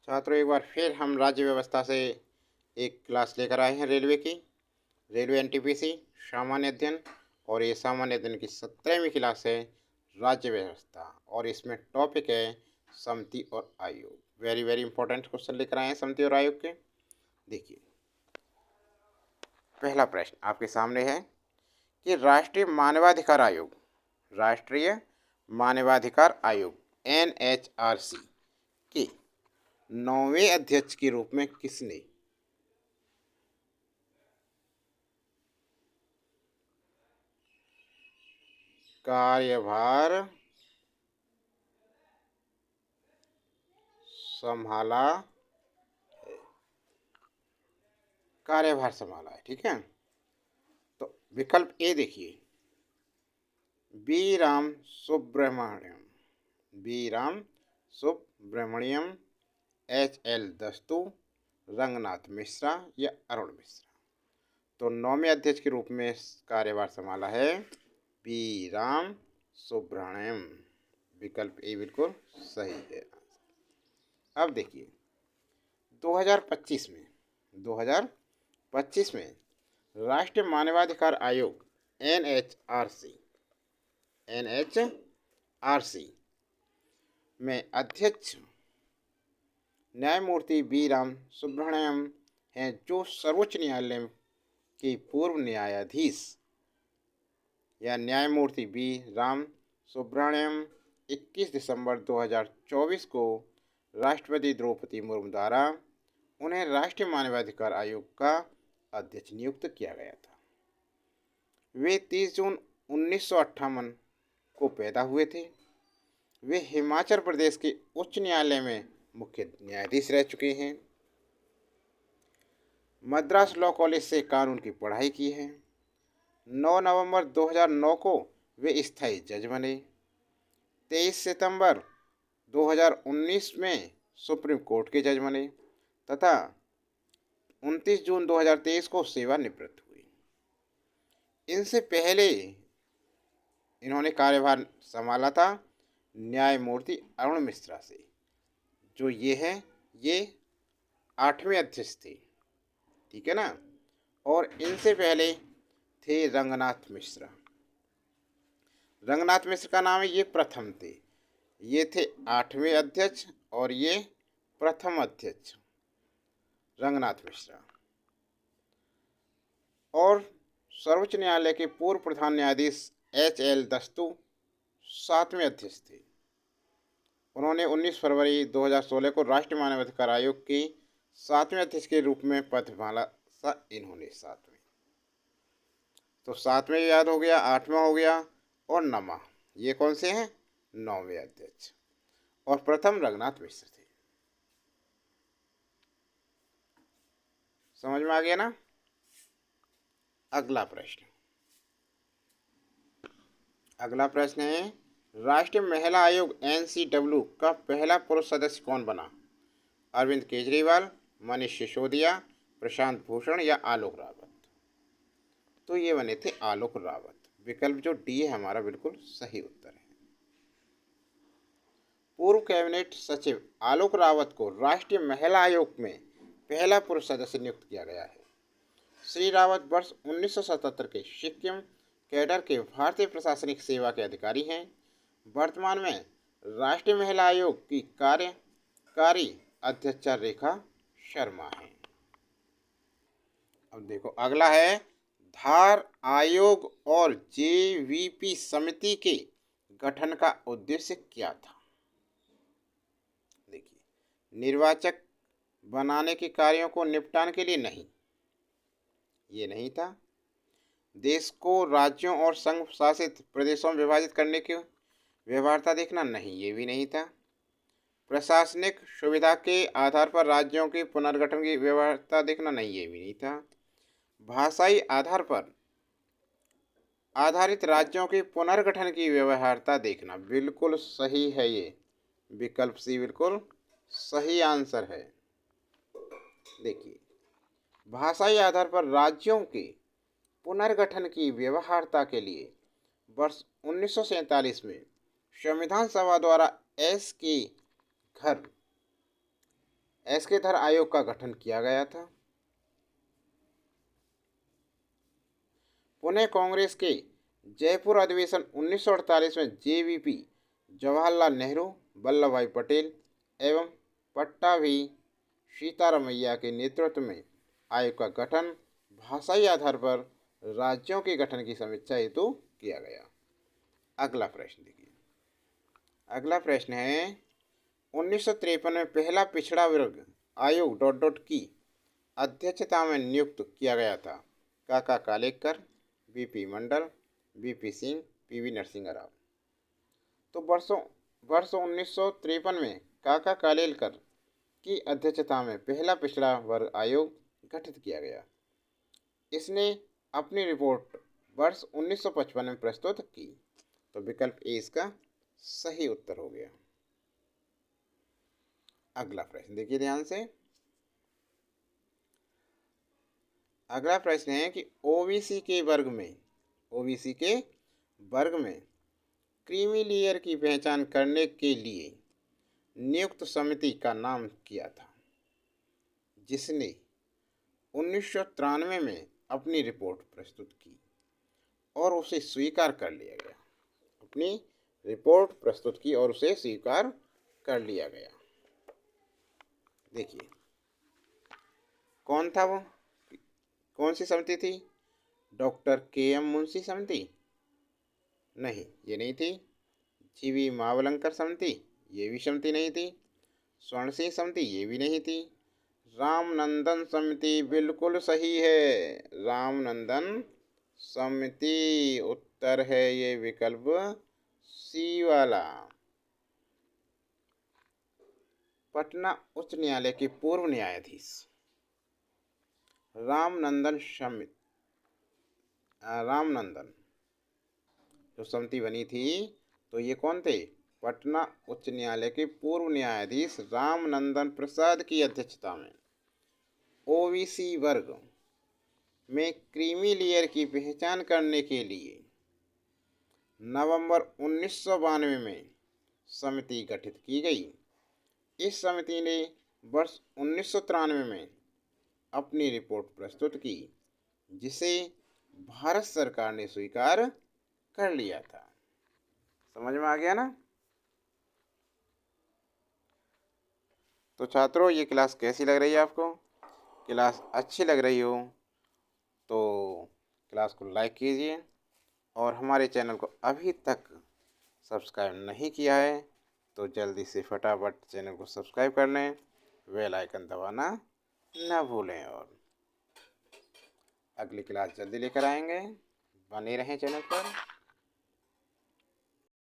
छात्रों, एक बार फिर हम राज्य व्यवस्था से एक क्लास लेकर आए हैं रेलवे की। रेलवे एनटीपीसी सामान्य अध्ययन, और ये सामान्य अध्ययन की 17वीं क्लास है, राज्य व्यवस्था। और इसमें टॉपिक है समिति और आयोग। वेरी वेरी इंपॉर्टेंट क्वेश्चन लेकर आए हैं समिति और आयोग के। देखिए, पहला प्रश्न आपके सामने है कि राष्ट्रीय मानवाधिकार आयोग NHRC के 9वें अध्यक्ष के रूप में किसने कार्यभार संभाला है। ठीक है, तो विकल्प ए देखिए, बी राम सुब्रमण्यम, HL दस्तू, रंगनाथ मिश्रा या अरुण मिश्रा। तो 9वें अध्यक्ष के रूप में कार्यभार संभाला है बी राम सुब्रमण्यम। विकल्प ए बिल्कुल सही है। अब देखिए, 2025 में राष्ट्रीय मानवाधिकार आयोग NHRC में अध्यक्ष न्यायमूर्ति बी राम सुब्रमण्यम हैं, जो सर्वोच्च न्यायालय के पूर्व न्यायाधीश या न्यायमूर्ति बी राम सुब्रमण्यम 21 दिसंबर 2024 को राष्ट्रपति द्रौपदी मुर्मू द्वारा उन्हें राष्ट्रीय मानवाधिकार आयोग का अध्यक्ष नियुक्त किया गया था। वे 30 जून 1958 को पैदा हुए थे। वे हिमाचल प्रदेश के उच्च न्यायालय में मुख्य न्यायाधीश रह चुके हैं। मद्रास लॉ कॉलेज से कानून की पढ़ाई की है। 9 नवंबर 2009 को वे स्थायी जज बने। 23 सितंबर 2019 में सुप्रीम कोर्ट के जज बने तथा 29 जून 2023 को सेवानिवृत्त हुए। इनसे पहले इन्होंने कार्यभार संभाला था न्यायमूर्ति अरुण मिश्रा से, जो ये 8वें अध्यक्ष थे। ठीक है ना। और इनसे पहले थे रंगनाथ मिश्रा का नाम है, ये प्रथम थे। ये थे 8वें अध्यक्ष और ये प्रथम अध्यक्ष रंगनाथ मिश्रा। और सर्वोच्च न्यायालय के पूर्व प्रधान न्यायाधीश HL दस्तू 7वें अध्यक्ष थे। उन्होंने 19 फरवरी 2016 को राष्ट्रीय मानवाधिकार आयोग के 7वें अध्यक्ष के रूप में पद संभाला था। इन्होंने 7वें, तो 7वें याद हो गया, 8वां हो गया और 9वां, ये कौन से हैं? 9वें अध्यक्ष। और प्रथम रंगनाथ मिश्र थे। समझ में आ गया ना। अगला प्रश्न है, राष्ट्रीय महिला आयोग NCW का पहला पुरुष सदस्य कौन बना? अरविंद केजरीवाल, मनीष सिसोदिया, प्रशांत भूषण या आलोक रावत। तो ये बने थे आलोक रावत। विकल्प जो डी है हमारा बिल्कुल सही उत्तर है। पूर्व कैबिनेट सचिव आलोक रावत को राष्ट्रीय महिला आयोग में पहला पुरुष सदस्य नियुक्त किया गया है। श्री रावत वर्ष 1977 के सिक्किम कैडर के भारतीय प्रशासनिक सेवा के अधिकारी हैं। वर्तमान में राष्ट्रीय महिला आयोग की कार्यकारी अध्यक्षा रेखा शर्मा है। अब देखो, अगला है, धार आयोग और JVP समिति के गठन का उद्देश्य क्या था? देखिए, निर्वाचक बनाने के कार्यों को निपटाने के लिए नहीं, ये नहीं था। देश को राज्यों और संघ शासित प्रदेशों में विभाजित करने की व्यवहार्यता देखना, नहीं, ये भी नहीं था। प्रशासनिक सुविधा के आधार पर राज्यों के पुनर्गठन की व्यवहार्यता देखना, नहीं, ये भी नहीं था। भाषाई आधार पर आधारित राज्यों के पुनर्गठन की व्यवहार्यता देखना, बिल्कुल सही है। ये विकल्प सी बिल्कुल सही आंसर है। देखिए, भाषाई आधार पर राज्यों के पुनर्गठन की व्यवहार्यता के लिए वर्ष 1947 में संविधान सभा द्वारा एसके धर आयोग का गठन किया गया था। पुणे कांग्रेस के जयपुर अधिवेशन 1948 में जेवीपी जवाहरलाल नेहरू, वल्लभ भाई पटेल एवं पट्टाभी सीतारामैया के नेतृत्व में आयोग का गठन भाषाई आधार पर राज्यों के गठन की समीक्षा हेतु किया गया। अगला प्रश्न देखिए। अगला प्रश्न है 1953 में पहला पिछड़ा वर्ग आयोग डॉट डॉट की अध्यक्षता में नियुक्त किया गया था। काका कालेकर, बीपी मंडल, बीपी सिंह, पीवी नरसिंह राव। तो वर्ष 1953 में काका कालेलकर की अध्यक्षता में पहला पिछड़ा वर्ग आयोग गठित किया गया। इसने अपनी रिपोर्ट वर्ष 1955 में प्रस्तुत की। तो विकल्प ए इसका सही उत्तर हो गया। अगला प्रश्न देखिए ध्यान से। अगला प्रश्न है कि ओबीसी के वर्ग में क्रीमी लेयर की पहचान करने के लिए नियुक्त समिति का नाम किया था, जिसने 1993 में अपनी रिपोर्ट प्रस्तुत की और उसे स्वीकार कर लिया गया। अपनी रिपोर्ट प्रस्तुत की और उसे स्वीकार कर लिया गया। देखिए कौन था वो, कौन सी समिति थी? Doctor KM. मुंशी समिति? नहीं, ये नहीं थी। जीवी मावलंकर समिति? ये भी समिति नहीं थी। स्वर्ण सिंह समिति? ये भी नहीं थी। रामनंदन समिति बिल्कुल सही है। रामनंदन समिति उत्तर है ये विकल्प सी वाला। पटना उच्च न्यायालय के पूर्व न्यायाधीश रामनंदन जो समिति बनी थी, तो ये कौन थे? पटना उच्च न्यायालय के पूर्व न्यायाधीश रामनंदन प्रसाद की अध्यक्षता में ओबीसी वर्ग में क्रीमी लेयर की पहचान करने के लिए नवंबर 1992 में समिति गठित की गई। इस समिति ने वर्ष 1993 में अपनी रिपोर्ट प्रस्तुत की, जिसे भारत सरकार ने स्वीकार कर लिया था। समझ में आ गया ना? तो छात्रों, ये क्लास कैसी लग रही है आपको? क्लास अच्छी लग रही हो तो क्लास को लाइक कीजिए, और हमारे चैनल को अभी तक सब्सक्राइब नहीं किया है तो जल्दी से फटाफट चैनल को सब्सक्राइब कर लें, बेल आइकन दबाना ना भूलें, और अगली क्लास जल्दी लेकर आएंगे। बने रहें चैनल पर।